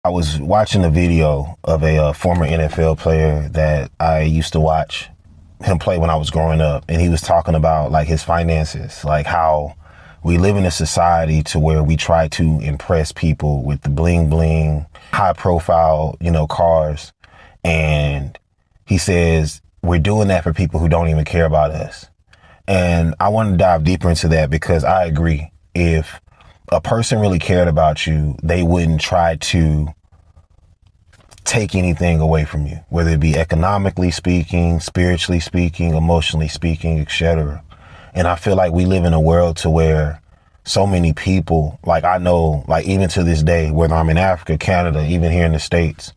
I was watching a video of a former NFL player that I used to watch him play when I was growing up. And he was talking about like his finances, like how we live in a society to where we try to impress people with the bling bling, high profile, cars. And he says, we're doing that for people who don't even care about us. And I want to dive deeper into that because I agree. If a person really cared about you, they wouldn't try to take anything away from you, whether it be economically speaking, spiritually speaking, emotionally speaking, etc. And I feel like we live in a world to where so many people, like I know, like even to this day, whether I'm in Africa, Canada, even here in the States,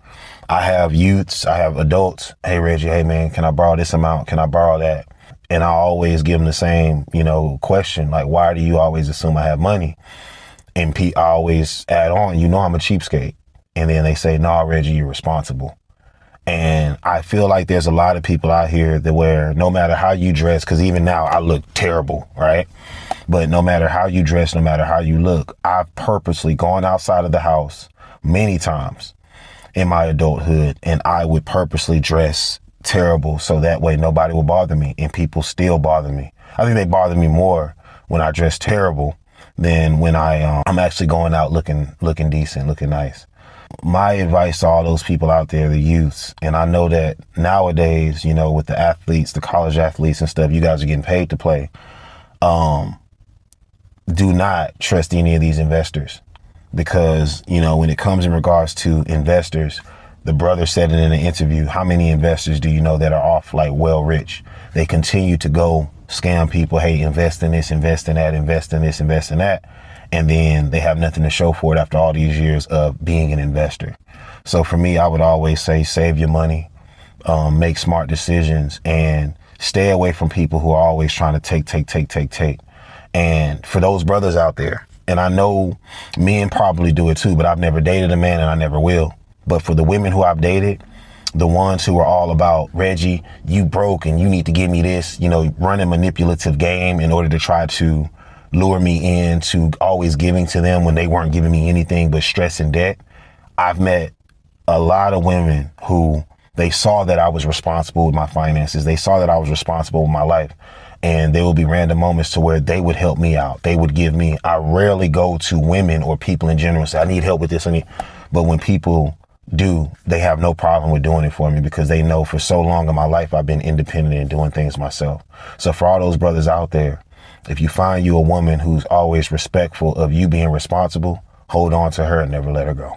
I have youths, I have adults. Hey, Reggie, hey, man, can I borrow this amount? Can I borrow that? And I always give them the same, question, like, why do you always assume I have money? And I always add on, I'm a cheapskate. And then they say, no, Reggie, you're responsible. And I feel like there's a lot of people out here that where no matter how you dress, because even now I look terrible, right? But no matter how you dress, no matter how you look, I've purposely gone outside of the house many times in my adulthood, and I would purposely dress terrible so that way nobody will bother me, and people still bother me. I think they bother me more when I dress terrible than when I'm actually going out looking decent, looking nice. My advice to all those people out there, the youths, and I know that nowadays, with the athletes, the college athletes and stuff, you guys are getting paid to play. Do not trust any of these investors because, when it comes in regards to investors, the brother said it in an interview, how many investors do you know that are off like well rich? They continue to go scam people. Hey, invest in this, invest in that, invest in this, invest in that. And then they have nothing to show for it after all these years of being an investor. So for me, I would always say, save your money, make smart decisions, and stay away from people who are always trying to take. And for those brothers out there, and I know men probably do it too, but I've never dated a man and I never will. But for the women who I've dated, the ones who are all about, Reggie, you broke and you need to give me this, run a manipulative game in order to try to lure me into always giving to them when they weren't giving me anything but stress and debt. I've met a lot of women who they saw that I was responsible with my finances. They saw that I was responsible with my life. And there will be random moments to where they would help me out. They would give me, I rarely go to women or people in general and say, I need help with this. But when people do, they have no problem with doing it for me because they know for so long in my life, I've been independent and doing things myself. So for all those brothers out there, if you find you a woman who's always respectful of you being responsible, hold on to her and never let her go.